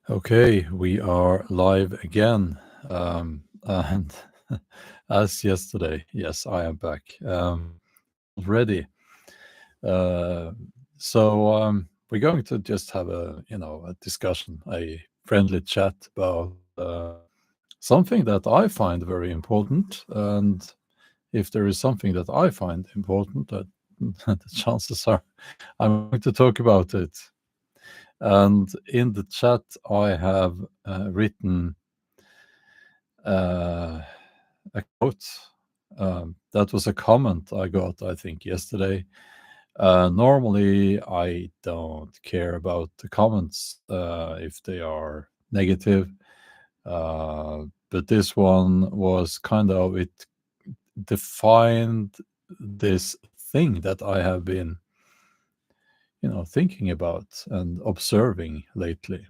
Okay, we are live again. And as yesterday, yes, I am back. Ready. Uh, so we're going to just have a discussion, a friendly chat about something that I find very important. And if there is something that I find important, that the chances are I'm going to talk about it. And in the chat, I have written a quote. That was a comment I got, I think, yesterday. Normally, I don't care about the comments if they are negative, but this one was it defined this thing that I have been, thinking about and observing lately.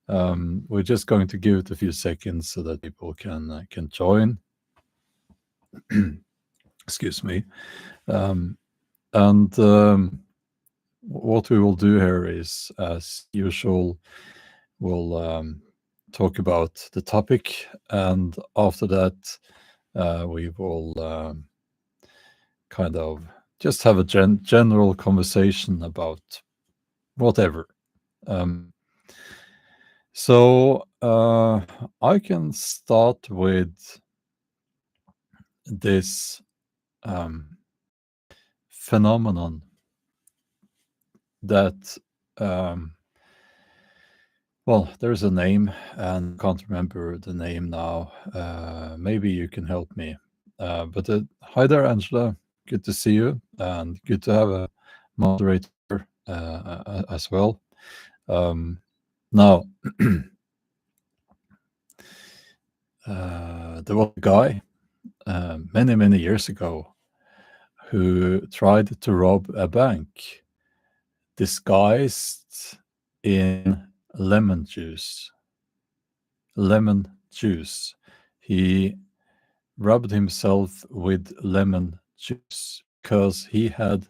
We're just going to give it a few seconds so that people can join. Excuse me. Um, and what we will do here is, as usual, we'll talk about the topic, and after that, we will kind of just have a general conversation about whatever. Um, so I can start with this um, phenomenon that well, there's a name, and I can't remember the name now. Maybe you can help me. But hi there, Angela. Good to see you, and good to have a moderator as well. Now, there was a guy many, many years ago who tried to rob a bank disguised in lemon juice. Lemon juice. He rubbed himself with lemon juice because he had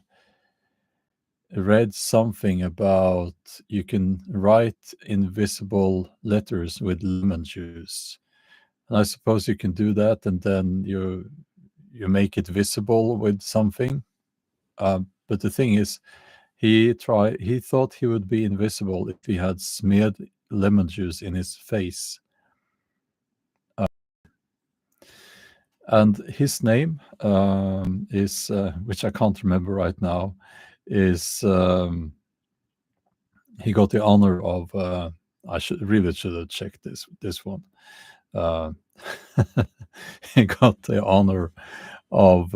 read something about you can write invisible letters with lemon juice. And I suppose you can do that, and then you make it visible with something. But the thing is, he thought he would be invisible if he had smeared lemon juice in his face. And his name is, which I can't remember right now, is he got the honor of. Should have checked this one. Uh, he got the honor of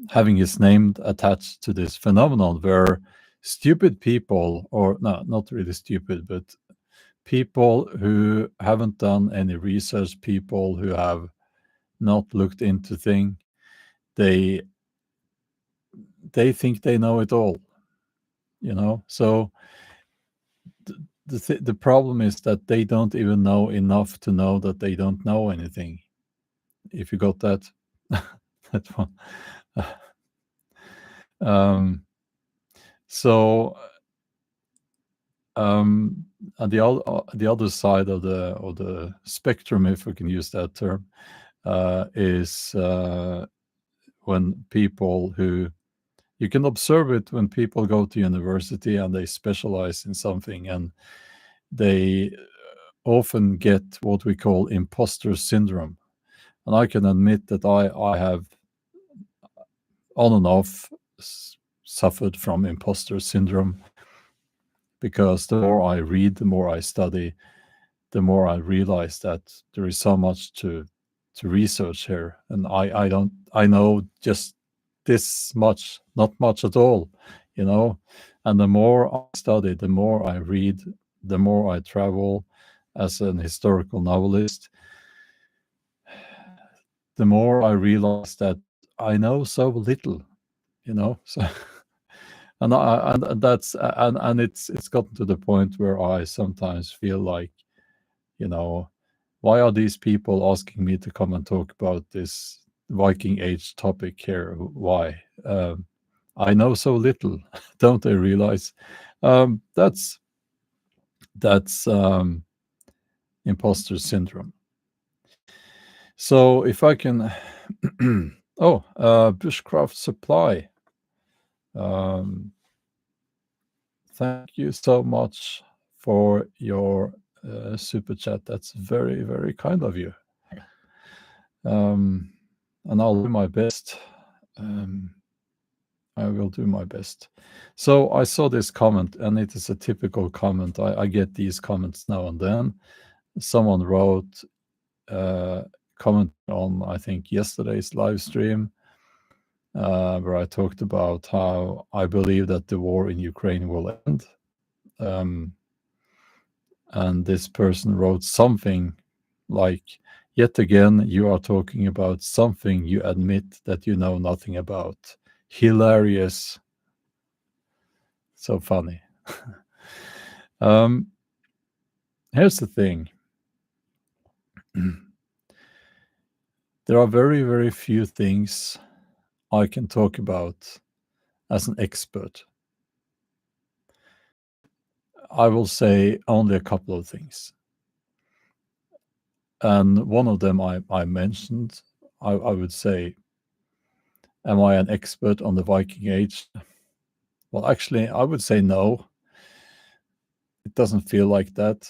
having his name attached to this phenomenon where stupid people, or no, not really stupid, but people who haven't done any research, people who have not looked into things, they think they know it all, So the problem is that they don't even know enough to know that they don't know anything. If you got that, that one. um, so on the other side of the spectrum, if we can use that term, is when people who you can observe it when people go to university and they specialize in something, and they often get what we call imposter syndrome. And I can admit that I have on and off suffered from imposter syndrome, because the more I read, the more I study, the more I realize that there is so much to research here, and I know just this much, not much at all, And the more I study, the more I read, the more I travel as an historical novelist, the more I realize that I know so little, So and that's and it's gotten to the point where I sometimes feel like, why are these people asking me to come and talk about this Viking Age topic here? Why? I know so little, don't they realize? That's That's imposter syndrome. So if I can, Bushcraft Supply. Thank you so much for your super chat. That's very, very kind of you. And I'll do my best. I will do my best. So I saw this comment, and it is a typical comment. I get these comments now and then. Someone wrote, comment on, I think, yesterday's live stream, where I talked about how I believe that the war in Ukraine will end. And this person wrote something like, yet again, you are talking about something you admit that you know nothing about. Hilarious. So funny. Here's the thing. There are very, very few things I can talk about as an expert. I will say only a couple of things. And one of them I mentioned, I would say, am I an expert on the Viking Age? Well, actually, I would say no. It doesn't feel like that.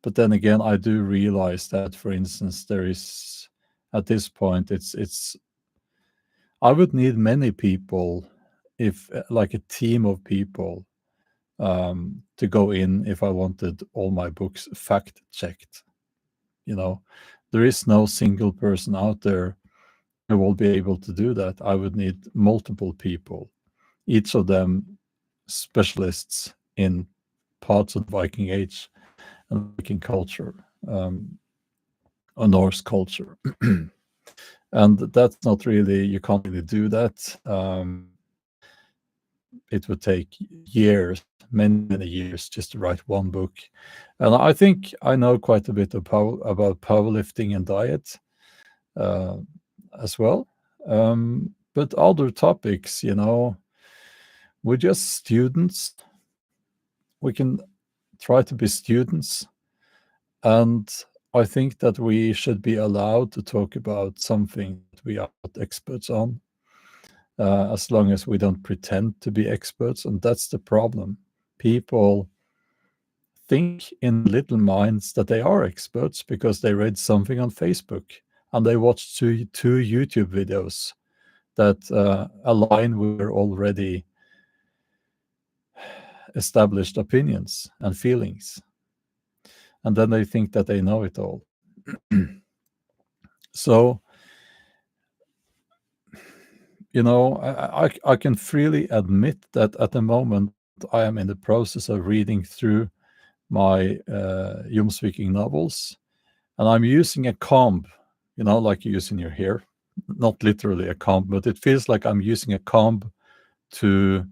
But then again, I do realize that, for instance, there is, at this point, it's I would need many people, if like a team of people, to go in if I wanted all my books fact checked. You know, there is no single person out there who will be able to do that. I would need multiple people, each of them specialists in parts of the Viking Age and Viking culture, or Norse culture. And that's not really, you can't really do that. It would take years, many, many years, just to write one book. And I think I know quite a bit about powerlifting and diet as well. But other topics, we're just students. We can try to be students. And I think that we should be allowed to talk about something that we are not experts on, as long as we don't pretend to be experts. And that's the problem. People think in little minds that they are experts because they read something on Facebook and they watched two YouTube videos that align with their already established opinions and feelings. And then they think that they know it all. So, I can freely admit that at the moment I am in the process of reading through my Jomsviking novels, and I'm using a comb, like you use in your hair. Not literally a comb, but it feels like I'm using a comb to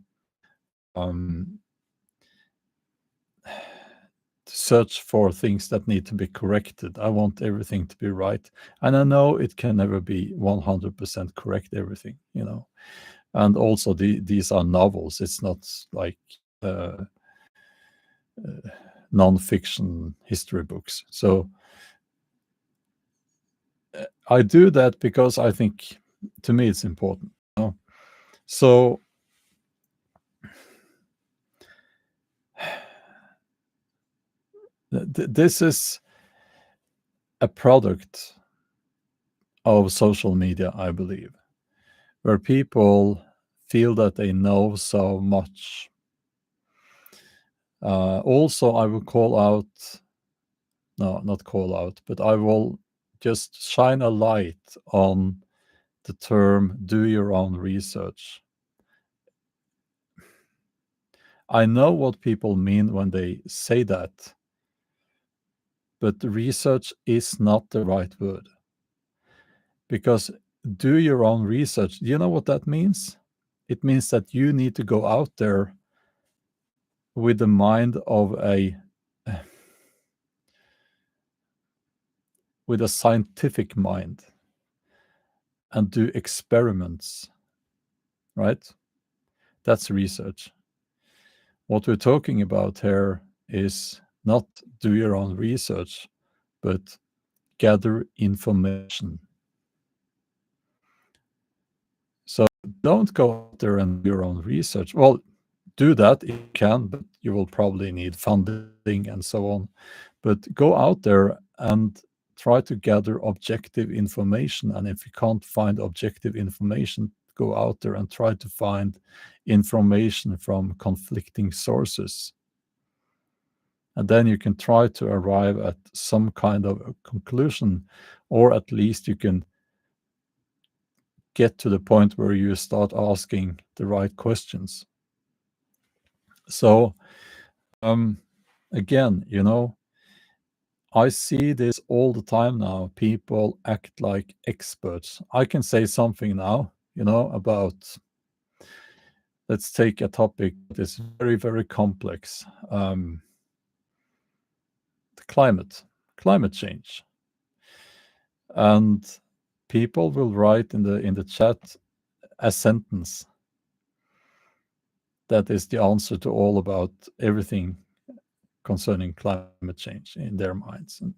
search for things that need to be corrected. I want everything to be right. And I know it can never be 100% correct, everything, And also, these are novels. It's not like non-fiction history books. So I do that because I think, to me, it's important. So this is a product of social media, I believe, where people feel that they know so much. Also, I will not call out, but I will just shine a light on the term "do your own research." I know what people mean when they say that, but research is not the right word. Because do your own research, do you know what that means? It means that you need to go out there with the mind of with a scientific mind and do experiments, right? That's research. What we're talking about here is not do your own research, but gather information. So don't go out there and do your own research. Well, do that if you can, but you will probably need funding and so on. But go out there and try to gather objective information. And if you can't find objective information, go out there and try to find information from conflicting sources. And then you can try to arrive at some kind of a conclusion, or at least you can get to the point where you start asking the right questions. So, again, I see this all the time now. People act like experts. I can say something now, about, let's take a topic that is very, very complex. The climate change. And people will write in the chat a sentence that is the answer to all about everything concerning climate change in their minds. And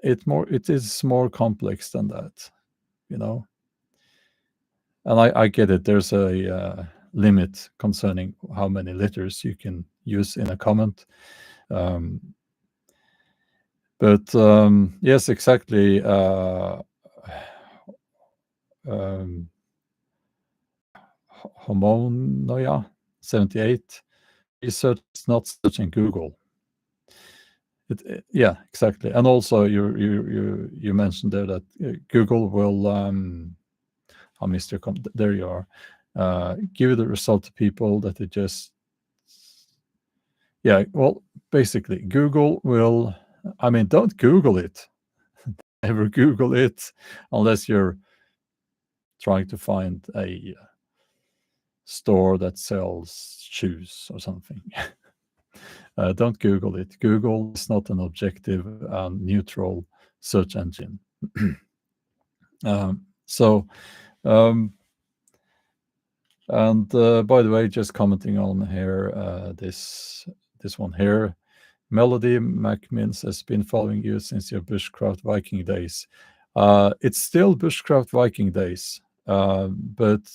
it is more complex than that, And I get it. There's a limit concerning how many letters you can use in a comment. But yes, exactly. Homonoia 78. Research is not searching Google. Yeah, exactly. And also, you mentioned there that Google will, Mr. There you are. Give the result to people that it just, yeah. Well, basically, Google will. Don't Google it. Never Google it unless you're trying to find a store that sells shoes or something. Don't Google it. Google is not an objective and neutral search engine. So, and by the way, just commenting on here, this one here, Melody Macmins has been following you since your bushcraft Viking days. It's still bushcraft Viking days, but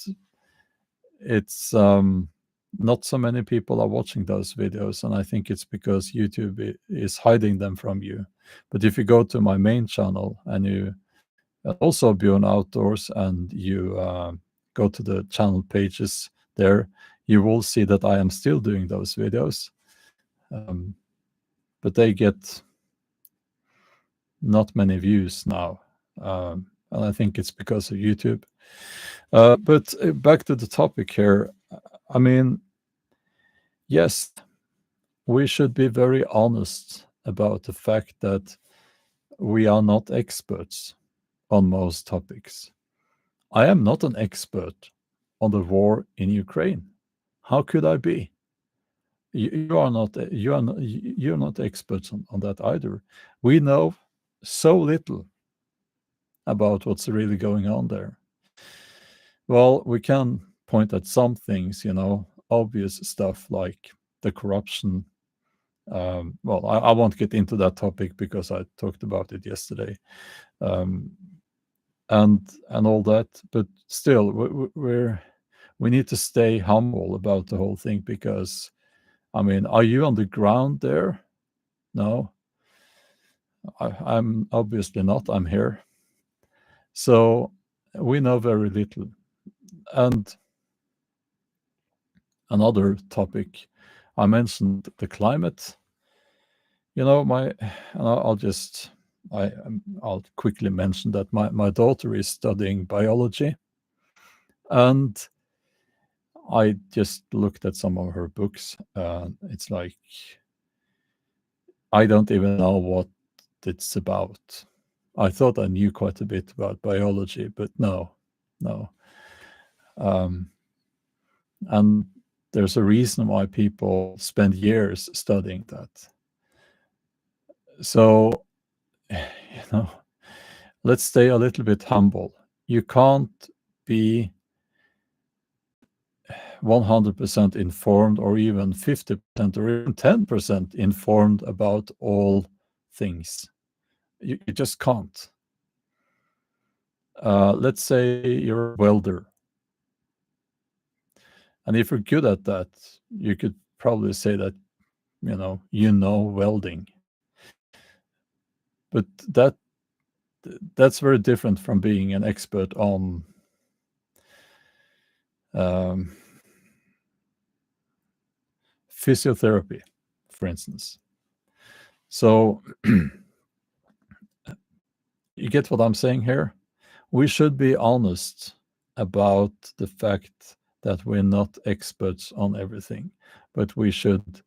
it's not so many people are watching those videos, and I think it's because YouTube is hiding them from you. But if you go to my main channel and you also Bjorn Outdoors and you go to the channel pages there, you will see that I am still doing those videos, but they get not many views now, and I think it's because of YouTube. But back to the topic here. Yes, we should be very honest about the fact that we are not experts on most topics. I am not an expert on the war in Ukraine. How could I be? You're not experts on that either. We know so little about what's really going on there. Well, we can point at some things, obvious stuff like the corruption. Well, I won't get into that topic because I talked about it yesterday, and all that. But still, we need to stay humble about the whole thing because, are you on the ground there? No, I'm obviously not. I'm here, so we know very little. And another topic, I mentioned the climate. I'll quickly mention that my daughter is studying biology, and I just looked at some of her books. It's like I don't even know what it's about. I thought I knew quite a bit about biology, but no. And there's a reason why people spend years studying that. So, let's stay a little bit humble. You can't be 100% informed, or even 50% or even 10% informed about all things. You just can't. Let's say you're a welder, and if you're good at that, you could probably say that you know welding. But that's very different from being an expert on physiotherapy, for instance. So you get what I'm saying here? We should be honest about the fact that we're not experts on everything, but we should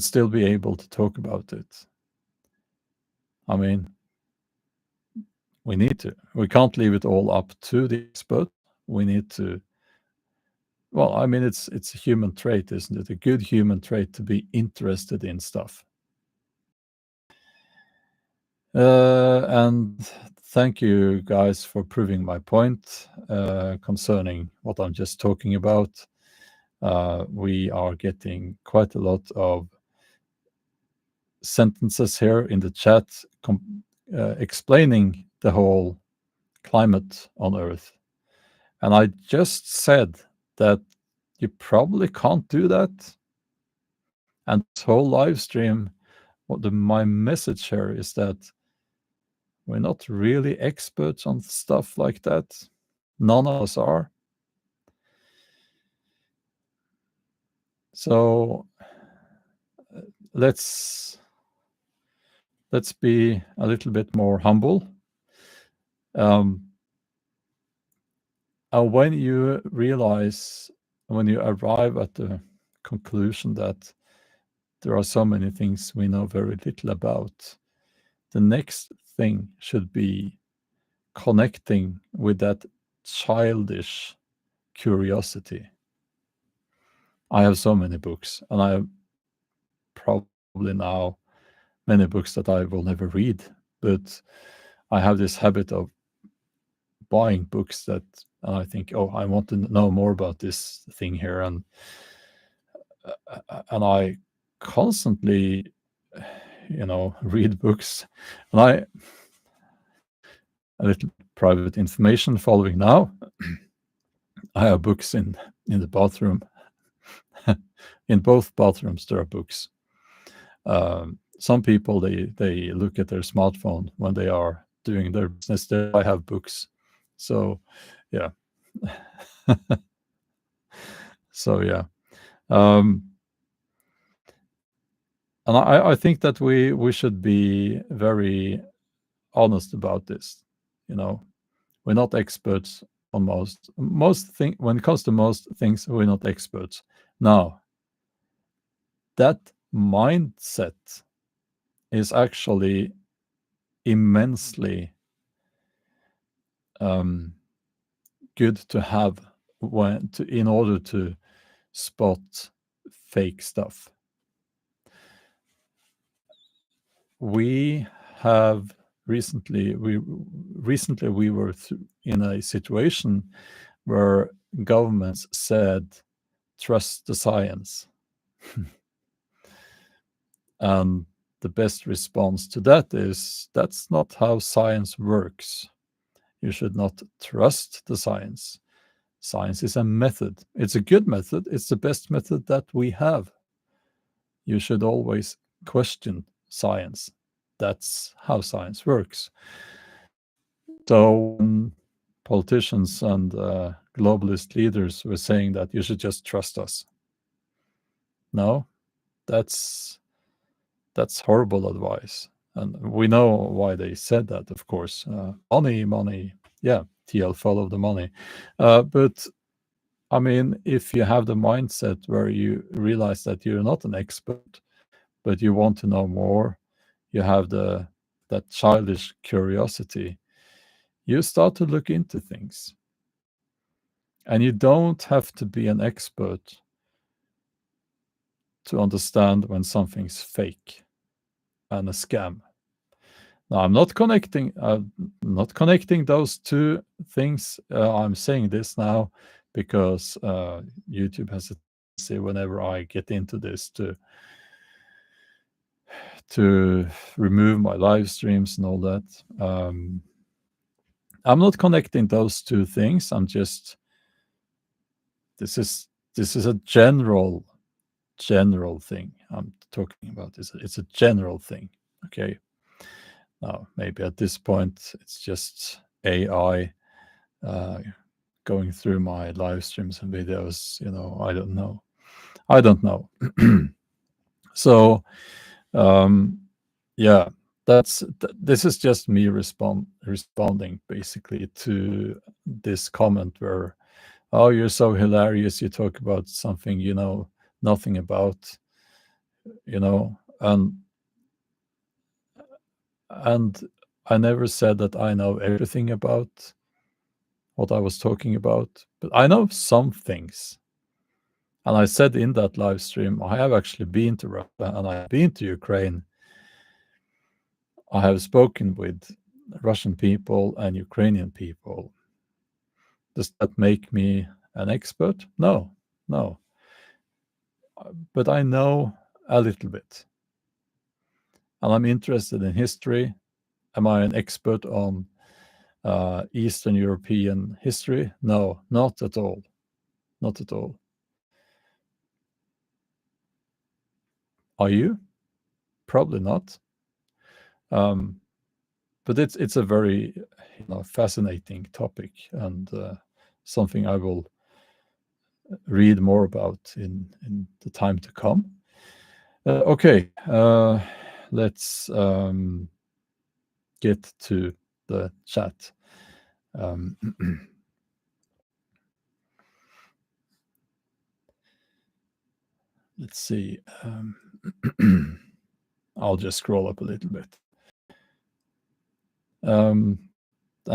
still be able to talk about it. I mean, we need to. We can't leave it all up to the expert. We need to. Well, I mean, it's a human trait, isn't it? A good human trait to be interested in stuff. And thank you guys for proving my point concerning what I'm just talking about. We are getting quite a lot of sentences here in the chat explaining the whole climate on Earth. And I just said that you probably can't do that. And this whole live stream, my message here is that we're not really experts on stuff like that. None of us are. So let's be a little bit more humble. When you arrive at the conclusion that there are so many things we know very little about, the next thing should be connecting with that childish curiosity. I have so many books, and I have probably now many books that I will never read, but I have this habit of buying books that I think, oh, I want to know more about this thing here, and I constantly, read books. And a little private information following now. I have books in the bathroom. In both bathrooms, there are books. Some people they look at their smartphone when they are doing their business. There, I have books. So, yeah. So yeah. And I think that we should be very honest about this. We're not experts on most things. When it comes to most things, we're not experts. Now, that mindset is actually immensely good to have in order to spot fake stuff. We recently were in a situation where governments said, trust the science. And the best response to that is, that's not how science works. You should not trust the science. Science is a method. It's a good method. It's the best method that we have. You should always question science. That's how science works. So politicians and globalist leaders were saying that you should just trust us. No, that's horrible advice. And we know why they said that, of course. Money. Yeah, TL, follow the money. But I mean, if you have the mindset where you realize that you're not an expert, but you want to know more, you have that childish curiosity, you start to look into things. And you don't have to be an expert to understand when something's fake. and a scam. Now, I'm not connecting those two things. I'm saying this now because YouTube has a tendency whenever I get into this to remove my live streams and all that. I'm not connecting those two things. I'm just this is a general thing I'm talking about. It's a general thing. Okay. Now, maybe at this point, it's just AI going through my live streams and videos. I don't know. So, yeah, this is just me responding basically to this comment where, oh, you're so hilarious. You talk about something you know nothing about, and I never said that I know everything about what I was talking about, but I know some things. And I said in that live stream, I have actually been to Russia and I have been to Ukraine. I have spoken with Russian people and Ukrainian people. Does that make me an expert? No, no. But I know a little bit. And I'm interested in history. Am I an expert on Eastern European history? No, not at all. Not at all. Are you? Probably not. But it's a very fascinating topic and something I will read more about in the time to come. Okay, let's get to the chat. Let's see. I'll just scroll up a little bit.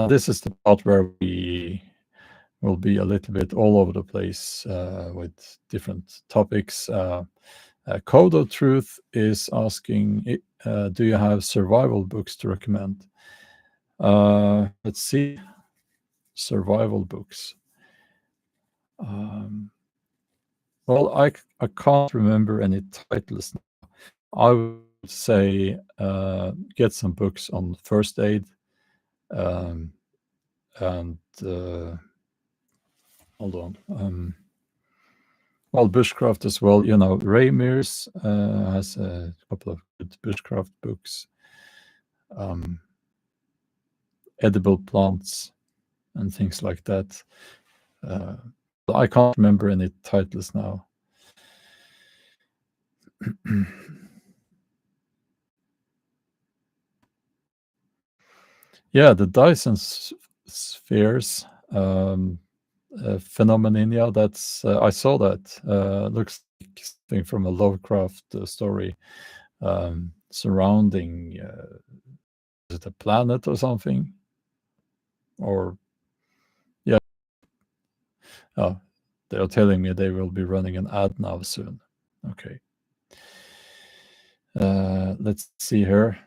This is the part where we will be a little bit all over the place with different topics. Code of Truth is asking, do you have survival books to recommend? Let's see. Survival books. Well, I can't remember any titles now. I would say get some books on first aid and hold on. Well, bushcraft as well. Ray Mears has a couple of good bushcraft books. Edible plants and things like that. I can't remember any titles now. Yeah, the Dyson spheres phenomenon. Yeah, that's I saw that. Looks like something from a Lovecraft story surrounding. Is it a planet or something? Or yeah. Oh, they are telling me they will be running an ad now soon. Okay. Let's see here.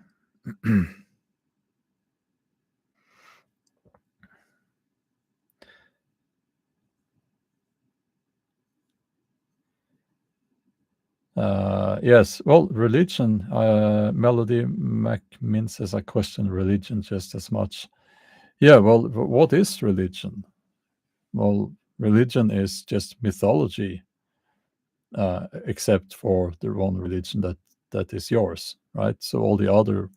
Yes, well, religion. Melody McMinn says I question religion just as much. Yeah, well, what is religion? Well, religion is just mythology, except for the one religion that is yours, right? So all the other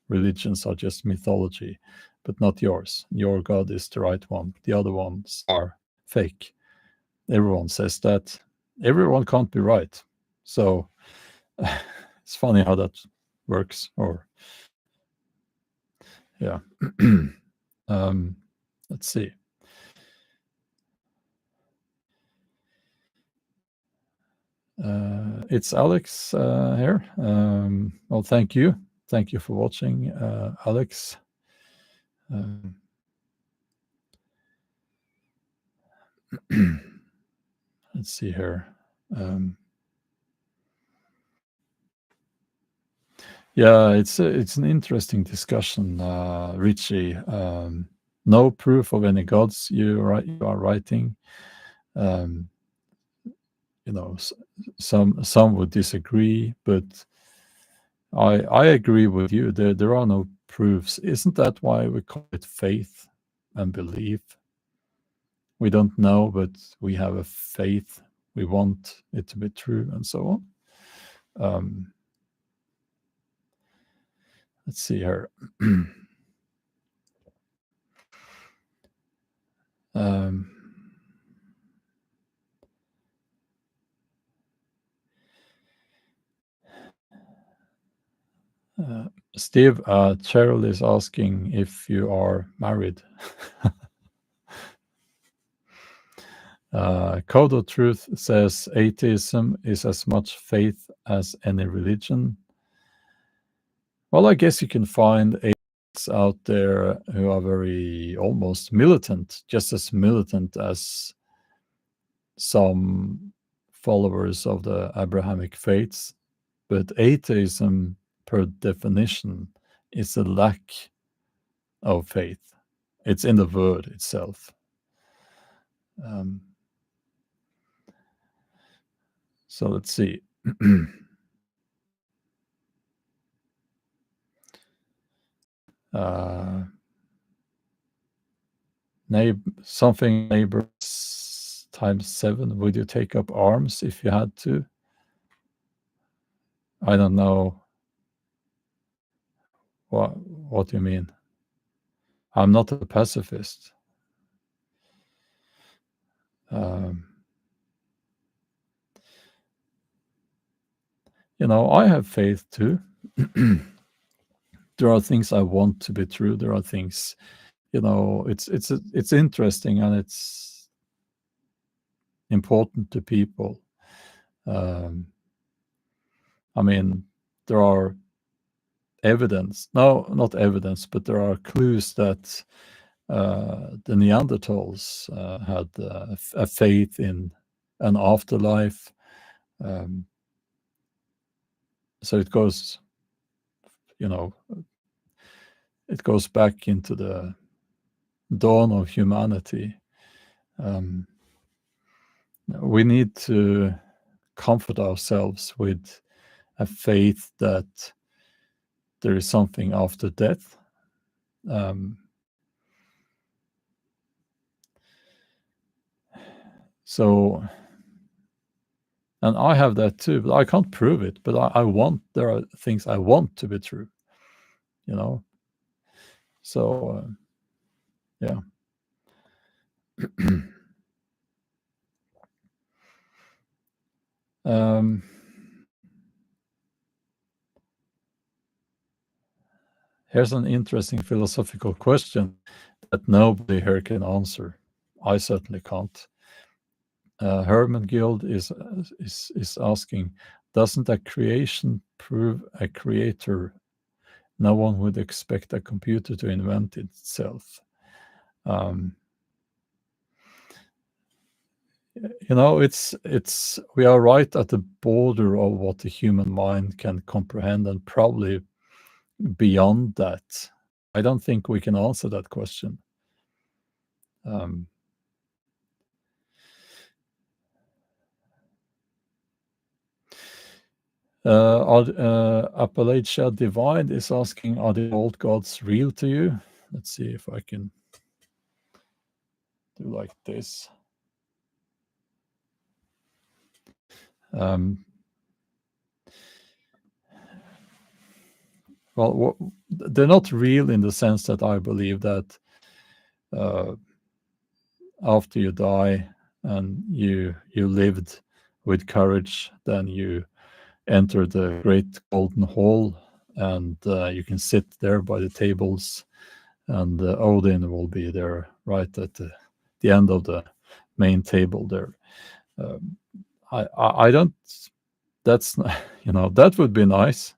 religions are just mythology, but not yours. Your God is the right one. The other ones are fake. Everyone says that. Everyone can't be right. So it's funny how that works. Or yeah. Let's see. It's Alex here. Well, thank you for watching, Alex. Let's see here. Yeah, it's an interesting discussion, Richie. No proof of any gods. You are writing. Um, some would disagree, but I agree with you. There are no proofs. Isn't that why we call it faith and belief? We don't know, but we have a faith. We want it to be true, and so on. Let's see here. um, Steve, Cheryl is asking if you are married. Code of Truth says atheism is as much faith as any religion. Well, I guess you can find atheists out there who are very almost militant, just as militant as some followers of the Abrahamic faiths. But atheism, per definition, is a lack of faith. It's in the word itself. So let's see. Something neighbors times 7. Would you take up arms if you had to? I don't know. What do you mean? I'm not a pacifist. I have faith too. There are things I want to be true. There are things, it's interesting and it's important to people. I mean, there are evidence. No, not evidence, but there are clues that the Neanderthals had a faith in an afterlife. So it goes, it goes back into the dawn of humanity. We need to comfort ourselves with a faith that there is something after death. So, and I have that too, but I can't prove it. But there are things I want to be true, So, yeah. Here's an interesting philosophical question that nobody here can answer. I certainly can't. Herman Guild is asking, doesn't a creation prove a creator? No one would expect a computer to invent itself. It's we are right at the border of what the human mind can comprehend, and probably beyond that. I don't think we can answer that question. Appalachia Divide is asking, are the old gods real to you? Let's see if I can do like this. Well, they're not real in the sense that I believe that after you die and you lived with courage, then you enter the great golden hall, and you can sit there by the tables, and Odin will be there right at the end of the main table there. I don't. That's that would be nice,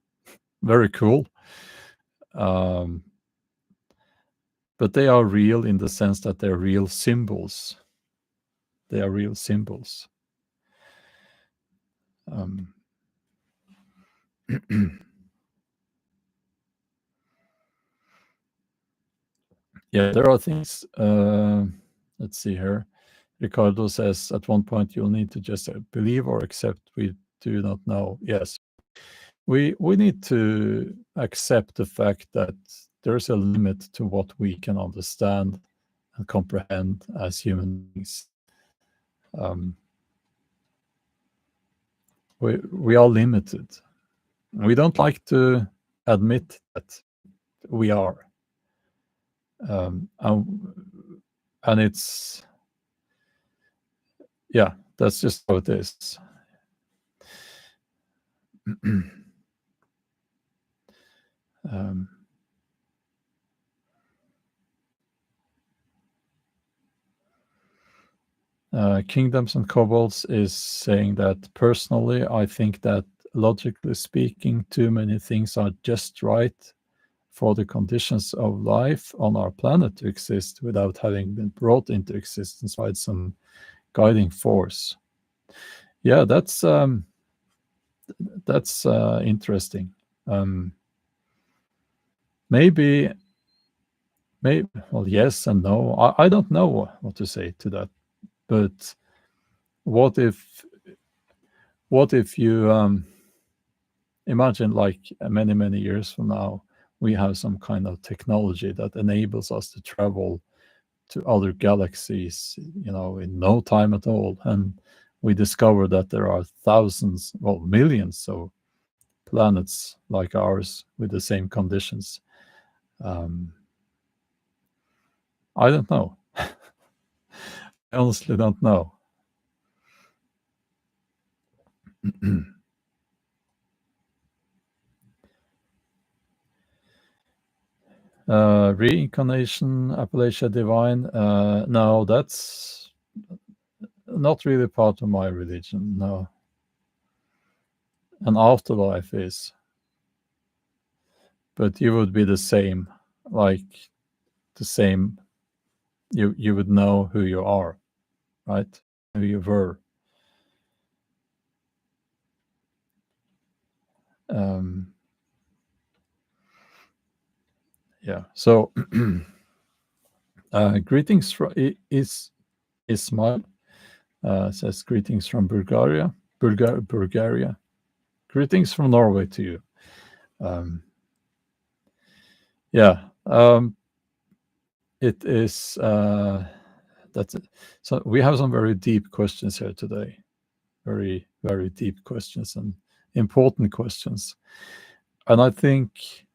very cool. But they are real in the sense that they're real symbols. They are real symbols. Yeah, there are things. Let's see here. Ricardo says at one point you'll need to just believe or accept we do not know. Yes, we need to accept the fact that there's a limit to what we can understand and comprehend as human beings. We are limited. We don't like to admit that we are. And it's, yeah, that's just how it is. Kingdoms and Kobolds is saying that personally, I think that logically speaking, too many things are just right for the conditions of life on our planet to exist without having been brought into existence by some guiding force. Yeah, that's interesting. Maybe, well, yes and no. I don't know what to say to that. But what if you imagine, like, many years from now, we have some kind of technology that enables us to travel to other galaxies, in no time at all, and we discover that there are thousands, well, millions of planets like ours with the same conditions. I don't know. I honestly don't know. Reincarnation, Appalachia Divine. No, that's not really part of my religion. No. An afterlife is, but you would be the same, like the same. You would know who you are, right? Who you were. Yeah. So, greetings from Ismail. Says greetings from Bulgaria. Bulgaria. Greetings from Norway to you. Yeah. It is. That's it. So we have some very deep questions here today. Very, very deep questions and important questions. And I think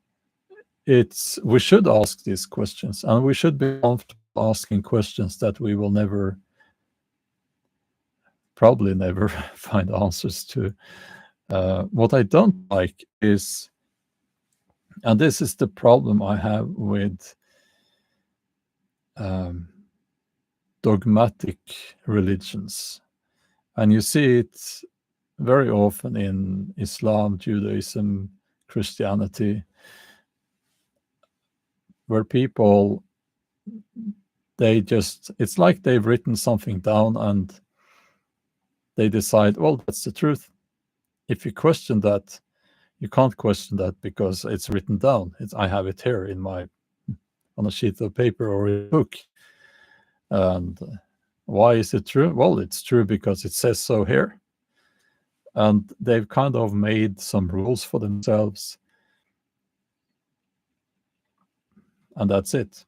we should ask these questions, and we should be comfortable asking questions that we will probably never find answers to. What I don't like is, and this is the problem I have with dogmatic religions, and you see it very often in Islam, Judaism, Christianity, where people, it's like they've written something down and they decide, well, that's the truth. If you question that, you can't question that because it's written down. I have it here on a sheet of paper or a book. And why is it true? Well, it's true because it says so here. And they've kind of made some rules for themselves. And that's it.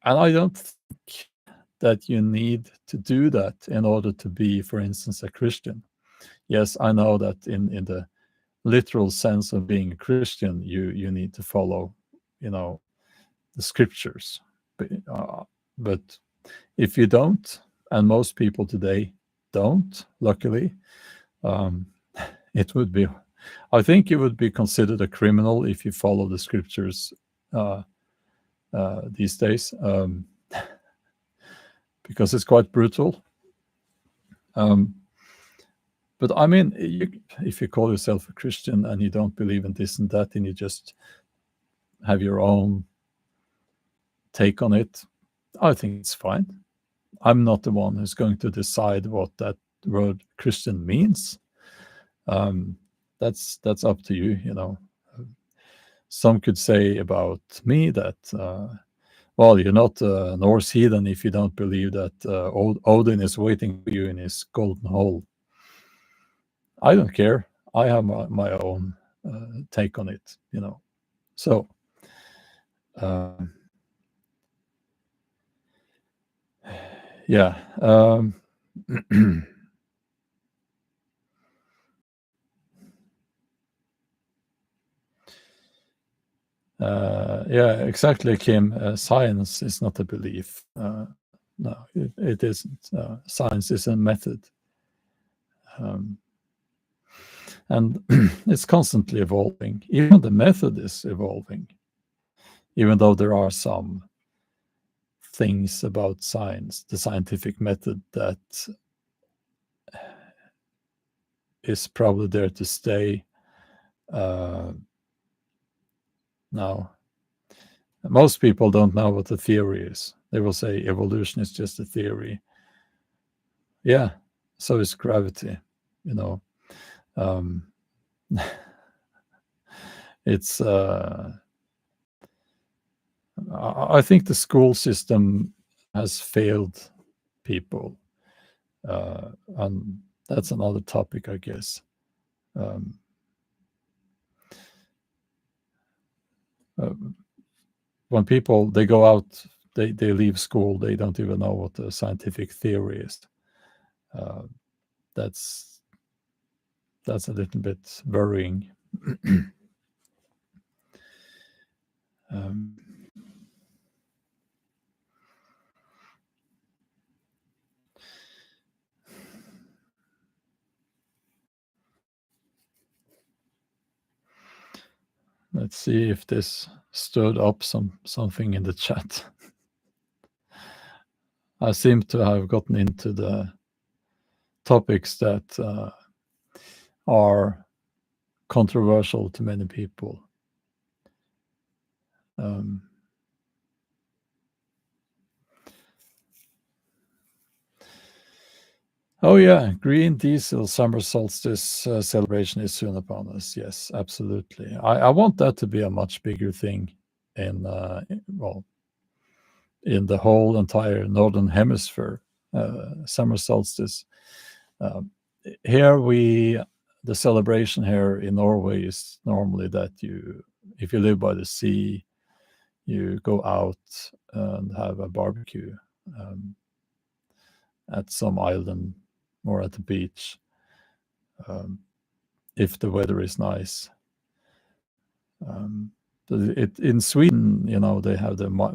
And I don't think that you need to do that in order to be, for instance, a Christian. Yes, I know that in the literal sense of being a Christian, you need to follow, the scriptures. But if you don't, and most people today don't, luckily, I think you would be considered a criminal if you follow the scriptures these days, because it's quite brutal. But I mean, if you call yourself a Christian and you don't believe in this and that, and you just have your own take on it, I think it's fine. I'm not the one who's going to decide what that word Christian means. That's up to you, some could say about me that, well, you're not a Norse heathen if you don't believe that Odin is waiting for you in his golden hole. I don't care. I have my own take on it, So, yeah. Yeah, exactly, Kim. Science is not a belief. No, it isn't. Science is a method. And it's constantly evolving. Even the method is evolving, even though there are some things about science, the scientific method, that is probably there to stay. Now, most people don't know what the theory is. They will say evolution is just a theory. Yeah, so is gravity. It's I think the school system has failed people, and that's another topic, I guess. When people, they go out, they leave school, they don't even know what the scientific theory is. That's a little bit worrying. Let's see if this stirred up something in the chat. I seem to have gotten into the topics that are controversial to many people. Oh yeah, green diesel summer solstice celebration is soon upon us. Yes, absolutely. I want that to be a much bigger thing in the whole entire northern hemisphere. Summer solstice. Here the celebration here in Norway is normally that if you live by the sea, you go out and have a barbecue at some island or at the beach, if the weather is nice. In Sweden, they have the not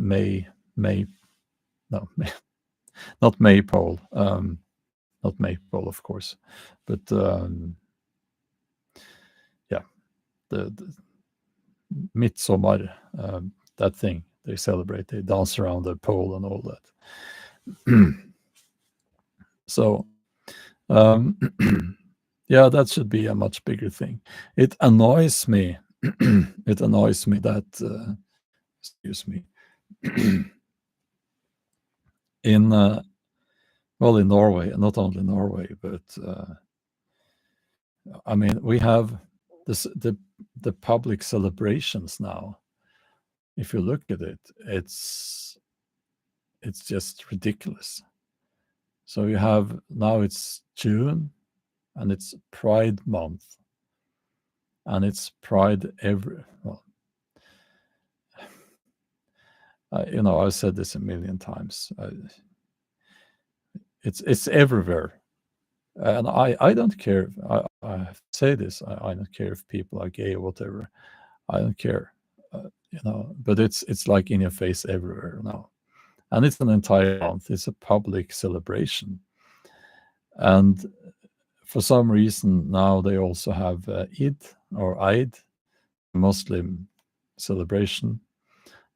maypole, not maypole, of course, but yeah, the midsummer, that thing they celebrate. They dance around the pole and all that. So, yeah, that should be a much bigger thing. It annoys me. It annoys me that, excuse me, in Norway, and not only Norway, but I mean, we have the public celebrations now. If you look at it, it's just ridiculous. So you have now, it's June, and it's Pride Month, and it's Pride I've said this a million times. It's everywhere, and I don't care. I say this. I don't care if people are gay or whatever. I don't care, But it's like in your face everywhere now, and it's an entire month. It's a public celebration, and for some reason now they also have Eid or Eid, Muslim celebration.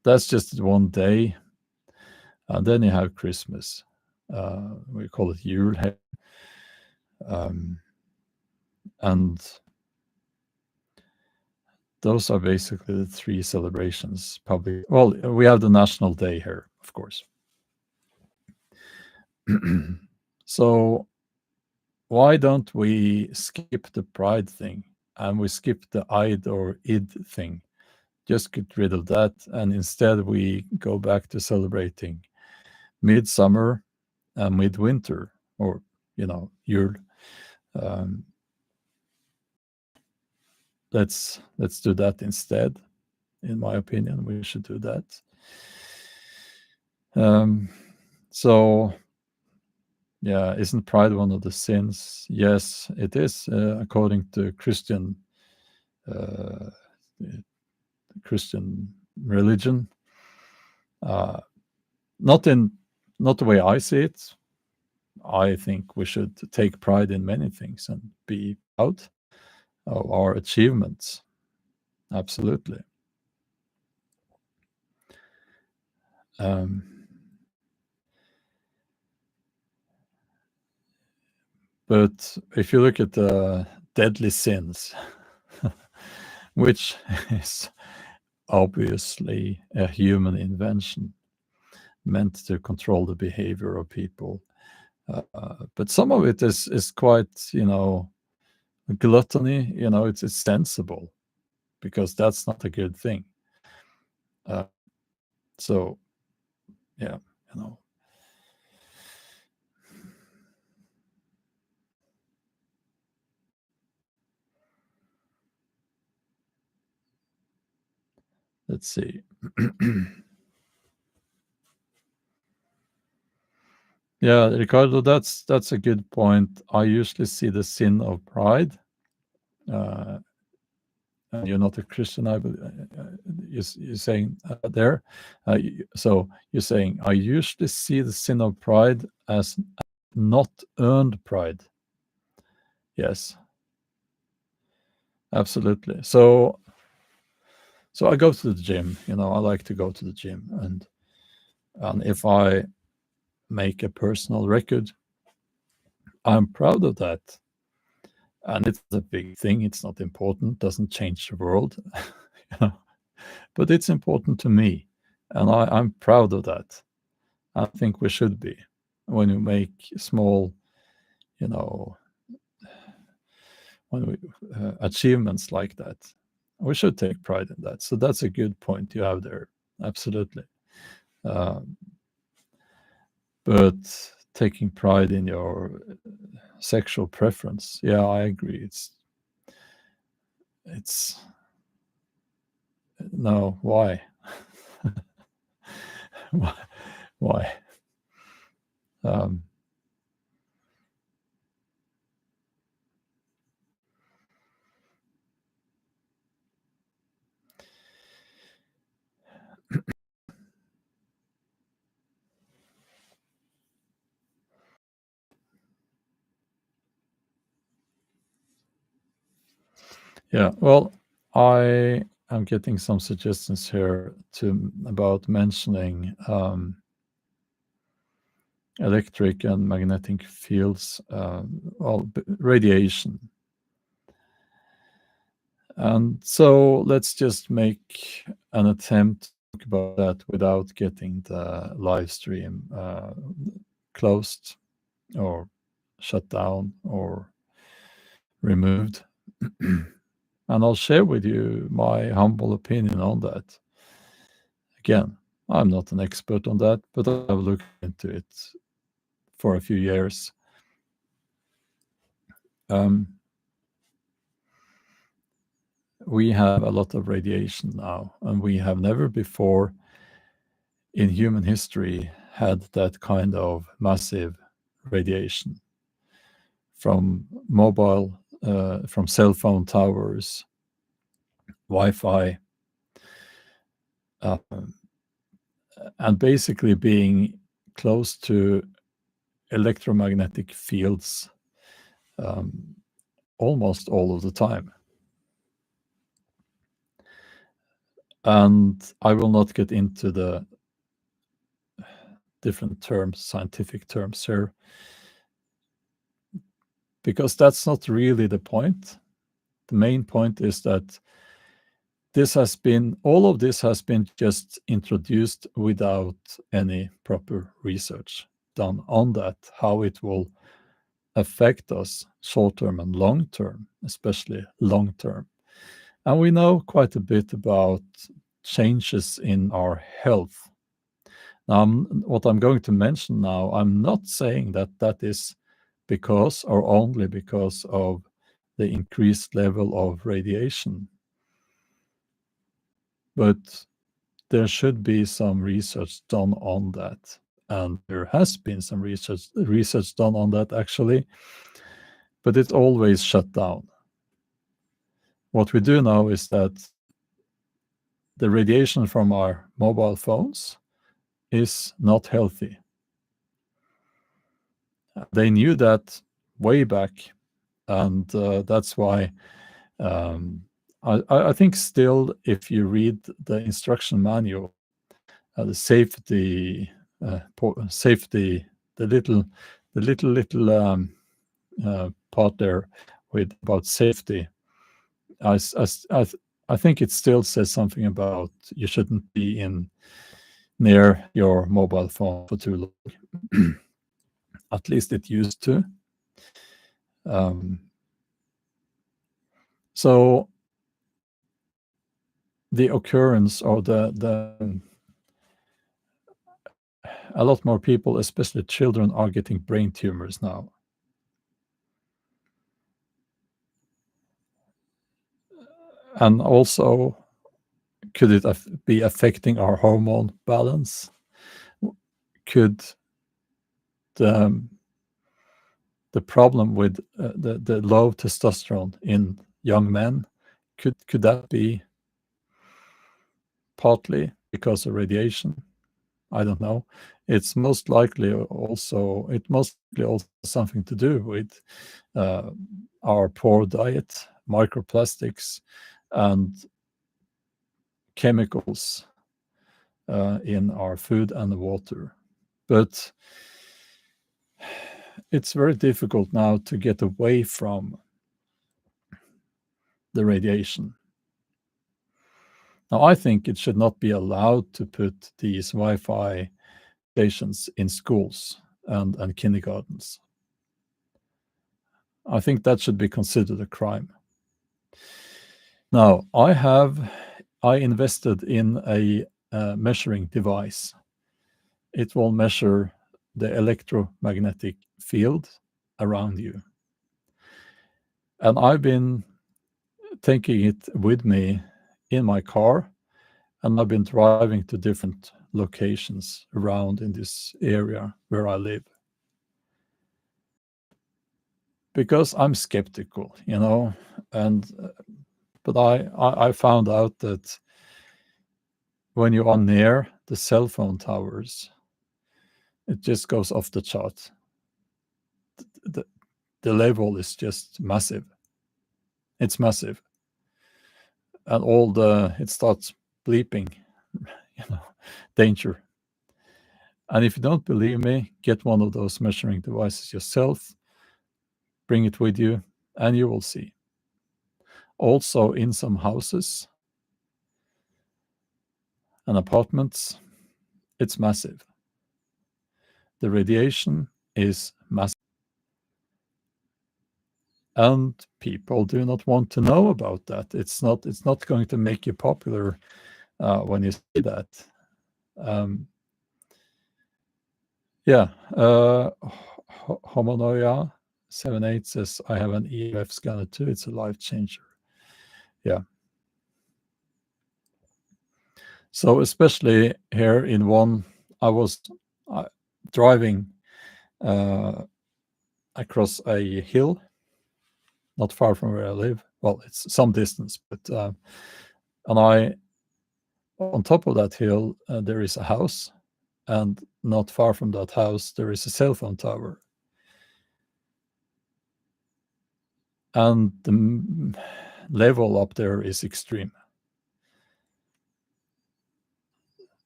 That's just one day, and then you have Christmas. We call it Jul, and those are basically the three celebrations. Probably, well, we have the National Day here, of course. So why don't we skip the Pride thing and we skip the Eid or Id thing? just get rid of that, and instead we go back to celebrating midsummer and midwinter, or Yule. Um, let's do that instead. In my opinion, we should do that. So yeah, isn't pride one of the sins? Yes, it is, according to uh, Christian religion. Not the way I see it. I think we should take pride in many things and be proud of our achievements. Absolutely. But if you look at the deadly sins, which is obviously a human invention meant to control the behavior of people, but some of it is quite, gluttony. It's sensible, because that's not a good thing. So yeah, let's see. Yeah, Ricardo, that's a good point. I usually see the sin of pride. And you're not a Christian, I believe. You're saying there. So you're saying, I usually see the sin of pride as not earned pride. Yes, absolutely. So I go to the gym. I like to go to the gym, and if I make a personal record, I'm proud of that. And it's a big thing. It's not important. Doesn't change the world, but it's important to me, and I'm proud of that. I think we should be, when we make small, when we achievements like that. We should take pride in that. So that's a good point you have there. Absolutely. But taking pride in your sexual preference, yeah, I agree. It's no, why? Why? Yeah, well, I am getting some suggestions here about mentioning electric and magnetic fields, radiation. And so let's just make an attempt to talk about that without getting the live stream closed or shut down or removed. And I'll share with you my humble opinion on that. Again, I'm not an expert on that, but I've looked into it for a few years. We have a lot of radiation now, and we have never before in human history had that kind of massive radiation from mobile, from cell phone towers, Wi-Fi, and basically being close to electromagnetic fields almost all of the time. And I will not get into the different terms, scientific terms here, because that's not really the point. The main point is that all of this has been just introduced without any proper research done on that, how it will affect us short term and long term, especially long term. And we know quite a bit about changes in our health. Now, what I'm going to mention now, I'm not saying that that is because or only because of the increased level of radiation, but there should be some research done on that. And there has been some research done on that actually, but it's always shut down. What we do know is that the radiation from our mobile phones is not healthy. They knew that way back, and that's why I think still, if you read the instruction manual, the safety, safety, the little part there with about safety, I, s- I s- I th- I think it still says something about you shouldn't be in near your mobile phone for too long. At least it used to. So the occurrence or the a lot more people, especially children, are getting brain tumors now. And also, could it be affecting our hormone balance? Could the the problem with the low testosterone in young men, could that be partly because of radiation? I don't know. It's most likely also something to do with our poor diet, microplastics, and chemicals in our food and water. But it's very difficult now to get away from the radiation. Now, I think it should not be allowed to put these Wi-Fi stations in schools and kindergartens. I think that should be considered a crime. Now, I invested in a measuring device. It will measure the electromagnetic field around you. And I've been taking it with me in my car, and I've been driving to different locations around in this area where I live. Because I'm skeptical, and but I found out that when you are near the cell phone towers, it just goes off the chart. The, the level is just massive. It's massive. And it starts bleeping, danger. And if you don't believe me, get one of those measuring devices yourself, bring it with you, and you will see. Also, in some houses and apartments, it's massive. The radiation is massive. And people do not want to know about that. It's not going to make you popular when you see that. Um, yeah, Homonoia 78 says, I have an EMF scanner too. It's a life changer. Yeah. So especially here I was driving across a hill, not far from where I live. Well, it's some distance, but on top of that hill, there is a house, and not far from that house, there is a cell phone tower. And the level up there is extreme.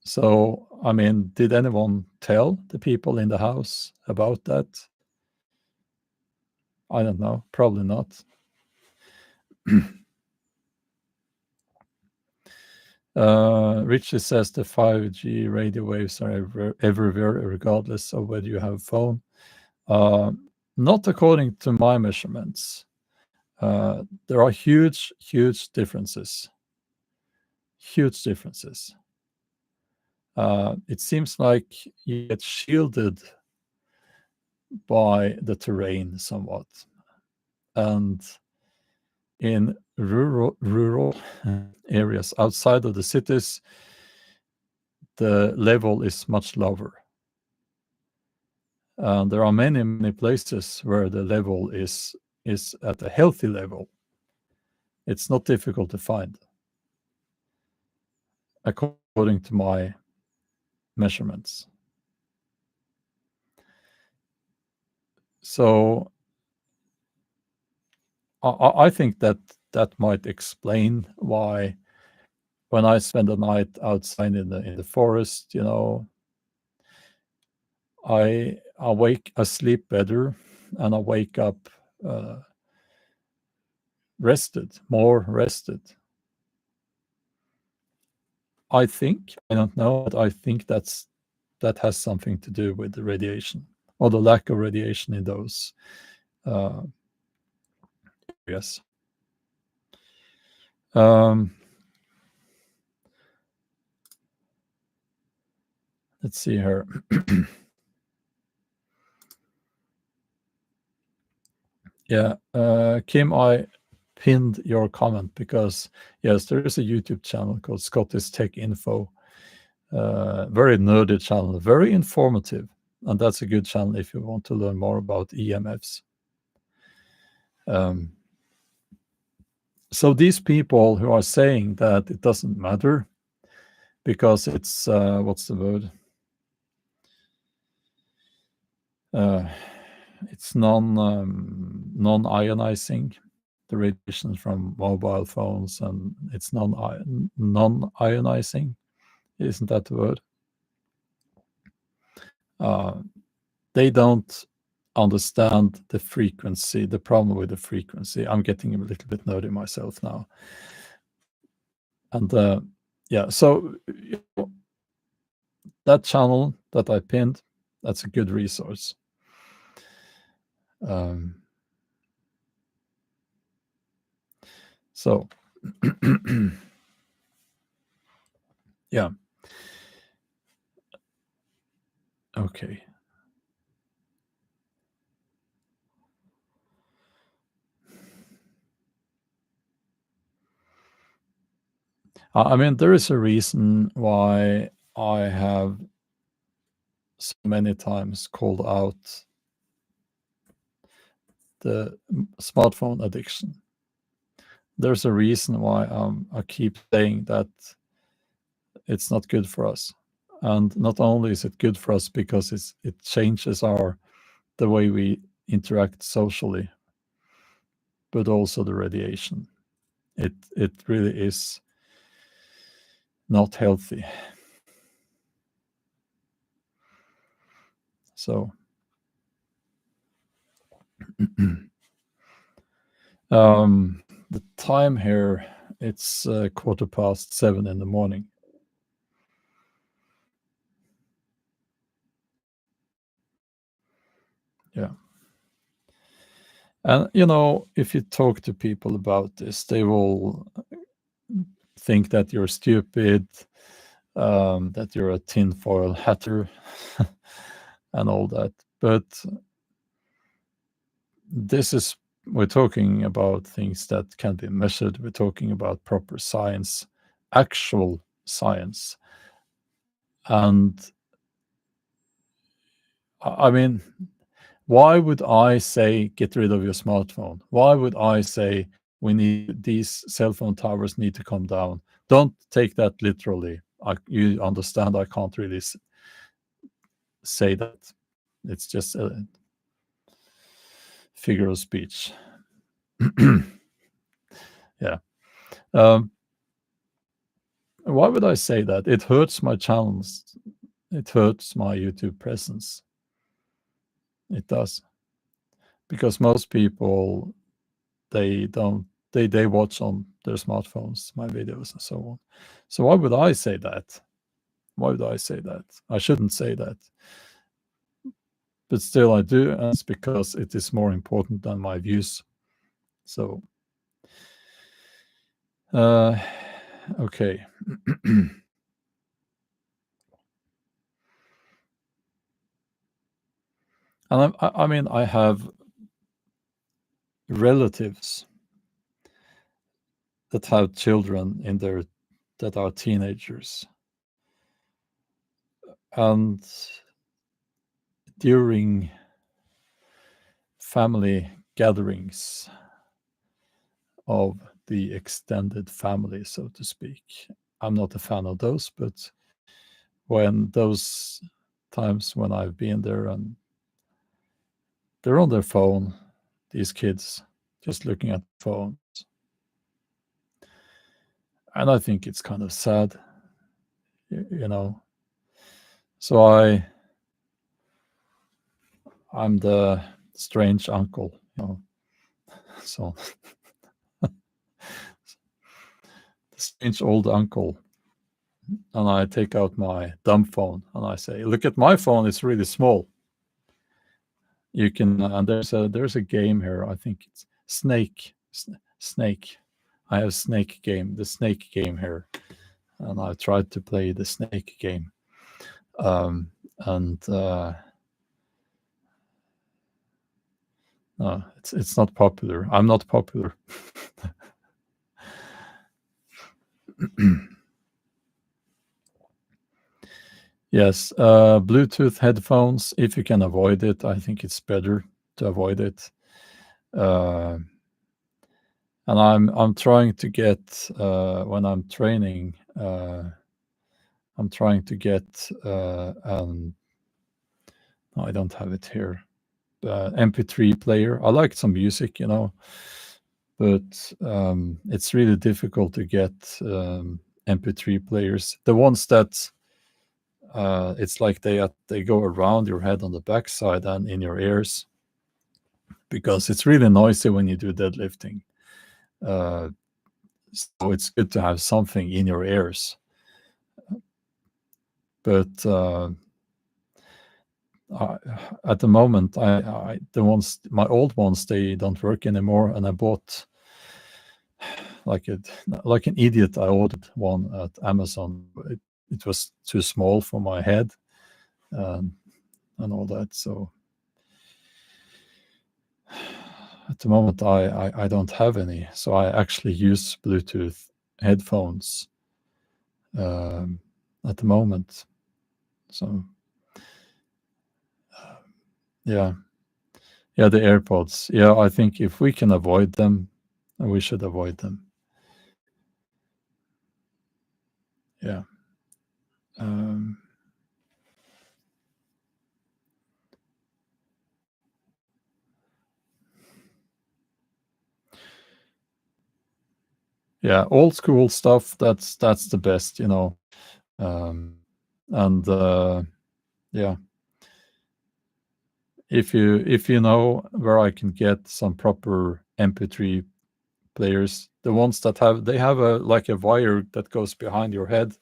So, I mean, did anyone tell the people in the house about that? I don't know. Probably not. Richie says the 5G radio waves are everywhere, regardless of whether you have a phone. Not according to my measurements. There are huge differences. Huge differences. It seems like you get shielded by the terrain somewhat. And in rural areas outside of the cities, the level is much lower. And there are many places where the level is at a healthy level. It's not difficult to find, according to my measurements. So I think that might explain why, when I spend a night outside in the forest, I sleep better, and I wake up more rested. I don't know, but I think that has something to do with the radiation, or the lack of radiation in those areas. Let's see here. Yeah, Kim, I pinned your comment because, yes, there is a YouTube channel called Scottish Tech Info. Very nerdy channel, very informative, and that's a good channel if you want to learn more about EMFs. So these people who are saying that it doesn't matter because it's what's the word? It's non-ionizing, the radiation from mobile phones, and it's non-ionizing. Isn't that the word? They don't understand the frequency, the problem with the frequency. I'm getting a little bit nerdy myself now. And yeah, so that channel that I pinned, that's a good resource. So yeah. Okay. I mean, there is a reason why I have so many times called out the smartphone addiction. There's a reason why I keep saying that it's not good for us. And not only is it good for us because it changes the way we interact socially, but also the radiation. It really is not healthy. So the time here, it's 7:15 in the morning. Yeah. And if you talk to people about this, they will think that you're stupid, that you're a tinfoil hatter, and all that. But we're talking about things that can be measured. We're talking about proper science, actual science. And I mean, why would I say get rid of your smartphone? Why would I say these cell phone towers need to come down? Don't take that literally. You understand I can't really say that. It's just a figure of speech. Yeah. Why would I say that? It hurts my channels. It hurts my YouTube presence. It does. Because most people, they watch on their smartphones my videos and so on. So why would I say that? Why would I say that? I shouldn't say that. But still I do, and it's because it is more important than my views. So, okay. And I mean, I have relatives that have children in their that are teenagers, and during family gatherings of the extended family, so to speak, I'm not a fan of those, but when those times when I've been there and they're on their phone, these kids just looking at phones, and I think it's kind of sad, you know. So I'm the strange uncle, you know. So the strange old uncle, and I take out my dumb phone and I say, "Look at my phone; it's really small. You can." And there's a game here. I think it's Snake. I have Snake game, the Snake game here, and I tried to play the Snake game, and no, it's not popular. I'm not popular. Yes, Bluetooth headphones, if you can avoid it, I think it's better to avoid it. Uh, and I'm trying to get when I'm training, I'm trying to get no, I don't have it here. MP3 player. I like some music, you know, but it's really difficult to get MP3 players. The ones that it's like they go around your head on the backside and in your ears, because it's really noisy when you do deadlifting. Uh, so it's good to have something in your ears. But at the moment, the ones, my old ones, they don't work anymore, and I bought like like an idiot. I ordered one at Amazon. It was too small for my head, and all that. So at the moment, I don't have any. So I actually use Bluetooth headphones at the moment. So yeah, yeah, the AirPods. Yeah, I think if we can avoid them, we should avoid them. Yeah. Um, yeah, old school stuff. That's the best, you know. And yeah, if you know where I can get some proper MP3 players, the ones that they have a like a wire that goes behind your head,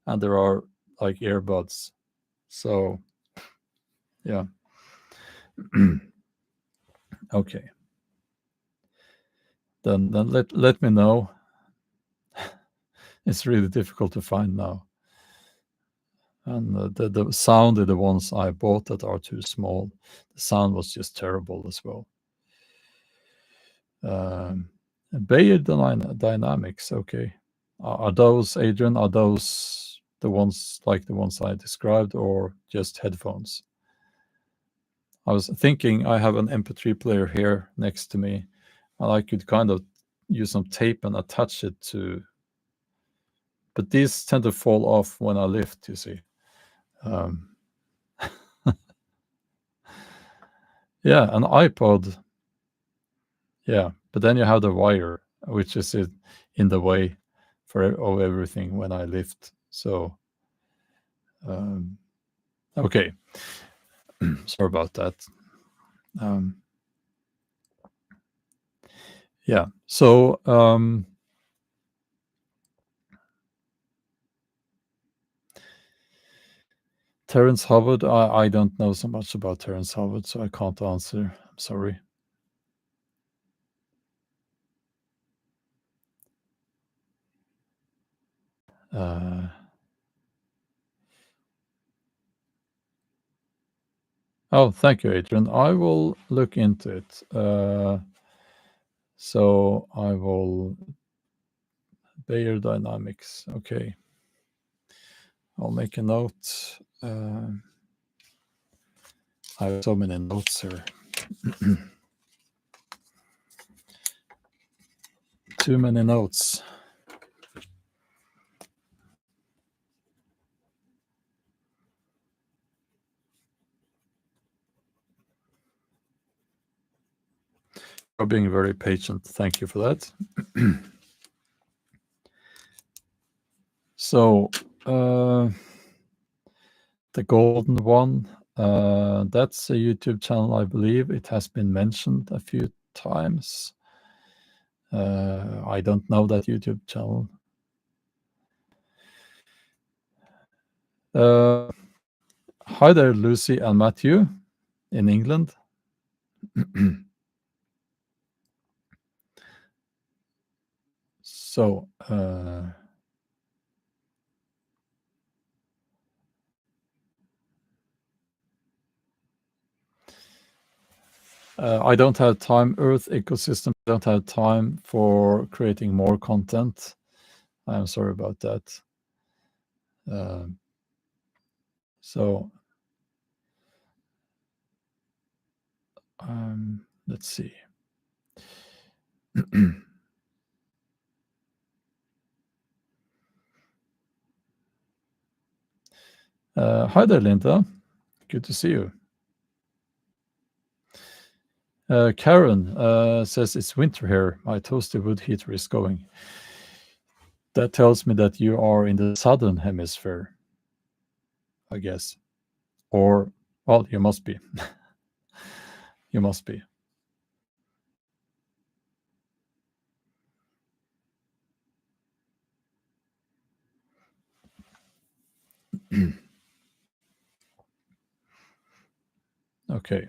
and there are like earbuds. So yeah. Okay. Then let me know. It's really difficult to find now. And the sound of the ones I bought that are too small, the sound was just terrible as well. Um, Dynamics, okay. Are those, Adrian, are those the ones like the ones I described, or just headphones? I was thinking I have an MP3 player here next to me, and I could kind of use some tape and attach it to, but these tend to fall off when I lift, you see. Um, yeah, an iPod. Yeah, but then you have the wire, which is in the way of everything when I lift. So, okay, sorry about that. Um, yeah, so Terence Howard, I don't know so much about Terence Howard, so I can't answer. I'm sorry. Oh, thank you, Adrian. I will look into it. So I will Bayer Dynamics. Okay. I'll make a note. I have so many notes here. Too many notes. You're being very patient. Thank you for that. So, the golden one, that's a YouTube channel, I believe. It has been mentioned a few times. I don't know that YouTube channel. Hi there, Lucy and Matthew in England. So, I don't have time, Earth ecosystem, I don't have time for creating more content. I'm sorry about that. So, let's see. Hi there, Linda. Good to see you. Karen says it's winter here. My toasty wood heater is going. That tells me that you are in the southern hemisphere, I guess. Or, well, you must be. You must be. Okay.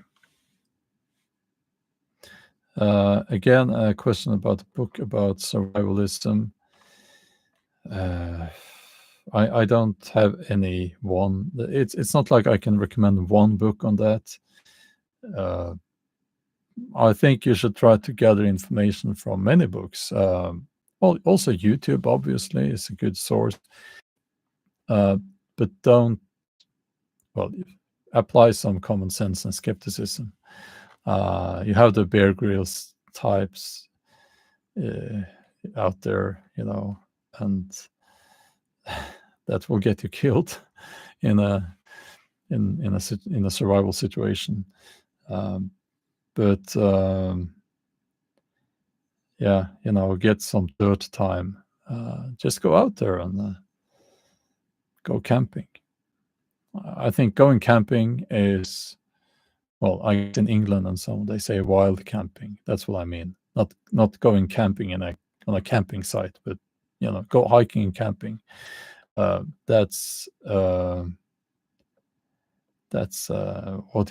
Again, a question about a book about survivalism. I don't have any one. It's not like I can recommend one book on that. I think you should try to gather information from many books. Well, also YouTube obviously is a good source, but don't apply some common sense and skepticism. You have the Bear Grylls types out there, and that will get you killed in a survival situation. But yeah, get some dirt time. Just go out there and go camping. I think going camping is, well, I guess in England and so on, they say wild camping. That's what I mean. Not going camping on a camping site, but go hiking and camping. That's what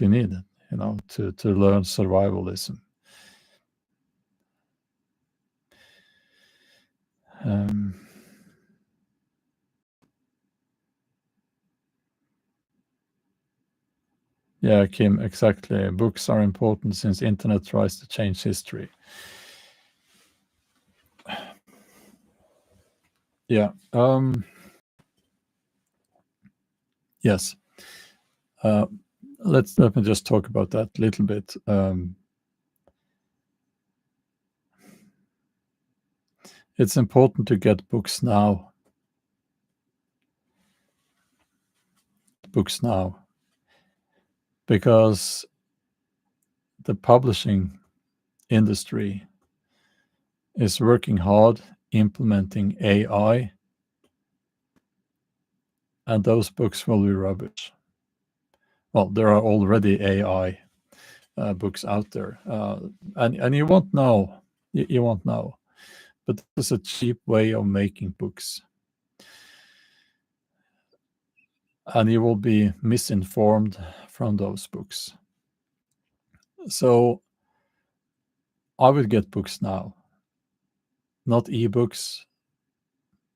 you need, to learn survivalism. Yeah, Kim, exactly. Books are important since internet tries to change history. Yeah. Yes. Let me just talk about that a little bit. It's important to get books now. Because the publishing industry is working hard implementing AI, and those books will be rubbish. Well, there are already AI books out there, and you won't know. You won't know. But it's a cheap way of making books, and you will be misinformed from those books. So I would get books now, not ebooks,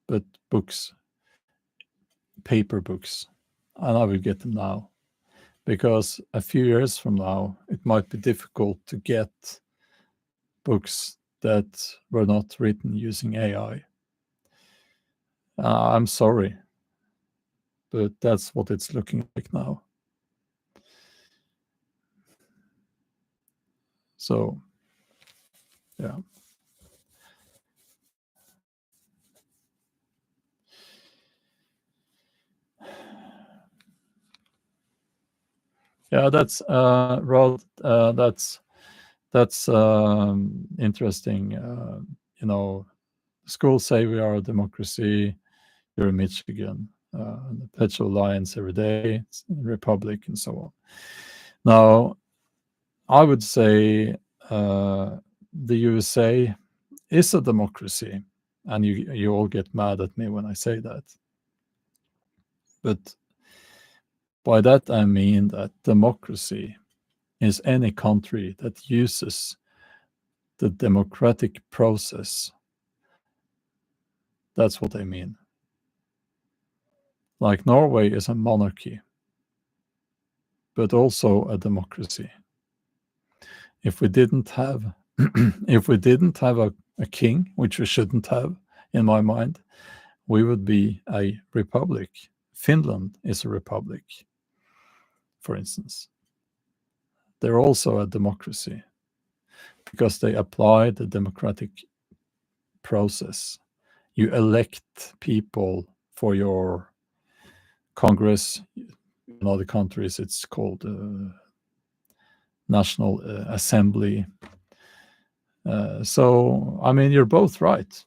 but books. paper books, and I will get them now, because a few years from now it might be difficult to get books that were not written using AI. I'm sorry, but that's what it's looking like now. So, yeah. Yeah, that's Rod. That's interesting. Schools say we are a democracy. You're in Michigan. The Pledge of Alliance every day. It's a republic and so on. Now, I would say the USA is a democracy, and you all get mad at me when I say that. But by that I mean that democracy is any country that uses the democratic process. That's what I mean. Like Norway is a monarchy, but also a democracy. If we didn't have if we didn't have a king, which we shouldn't have, in my mind, we would be a republic. Finland is a republic, for instance. They're also a democracy because they apply the democratic process. You elect people for your Congress. In other countries, it's called National Assembly. So, I mean, you're both right.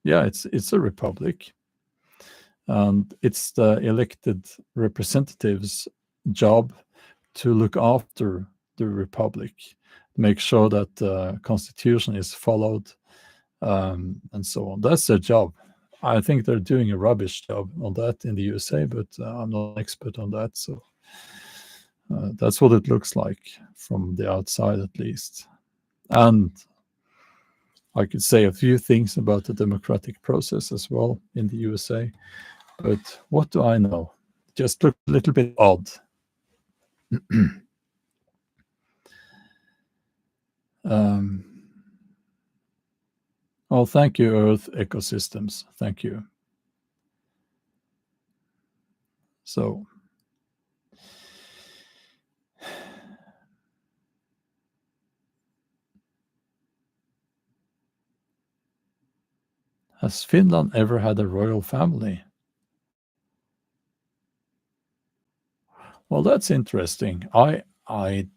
Yeah, it's a republic, and it's the elected representatives' job to look after the republic, make sure that the constitution is followed, and so on. That's their job. I think they're doing a rubbish job on that in the USA, but I'm not an expert on that. So that's what it looks like from the outside, at least. And I could say a few things about the democratic process as well in the USA, but what do I know? Just look a little bit odd. Oh, thank you, Earth Ecosystems. Thank you. So, has Finland ever had a royal family? Well, that's interesting. I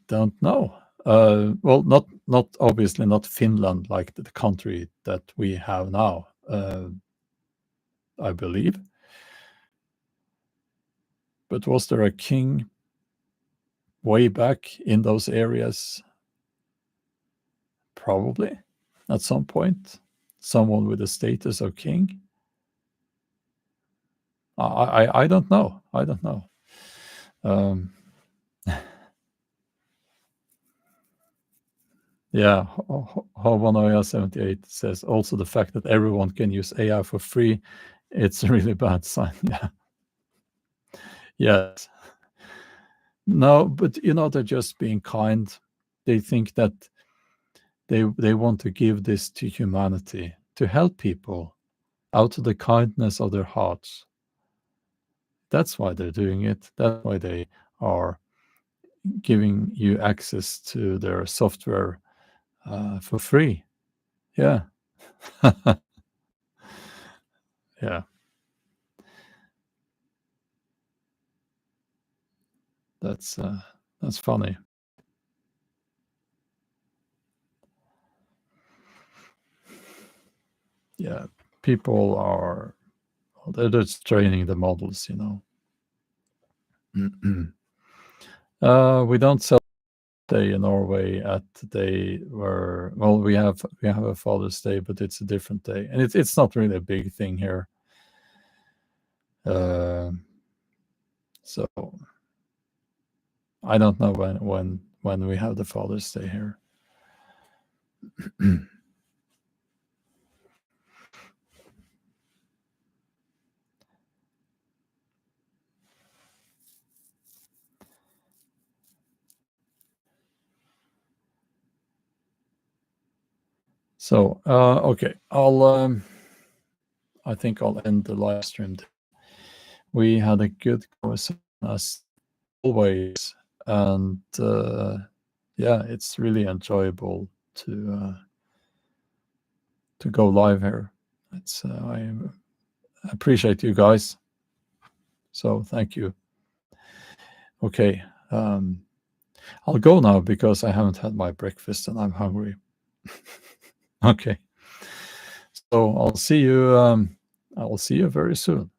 don't know. Well, not obviously not Finland, like the country that we have now. I believe. But was there a king way back in those areas? Probably, at some point, someone with the status of king. I don't know. I don't know. Yeah, Homonoia78 says also the fact that everyone can use AI for free, it's a really bad sign. Yeah. Yes. No, but they're just being kind. They think that they want to give this to humanity, to help people out of the kindness of their hearts. That's why they're doing it. That's why they are giving you access to their software for free. Yeah. Yeah. That's funny. Yeah. People are, they're just training the models, we don't celebrate Day in Norway at the day where, well, we have a Father's Day, but it's a different day, and it's not really a big thing here. So I don't know when we have the Father's Day here. So okay, I think I'll end the live stream. We had a good conversation as always, and yeah, it's really enjoyable to go live here. It's I appreciate you guys, so thank you. Okay, I'll go now because I haven't had my breakfast and I'm hungry. Okay, so I'll see you very soon.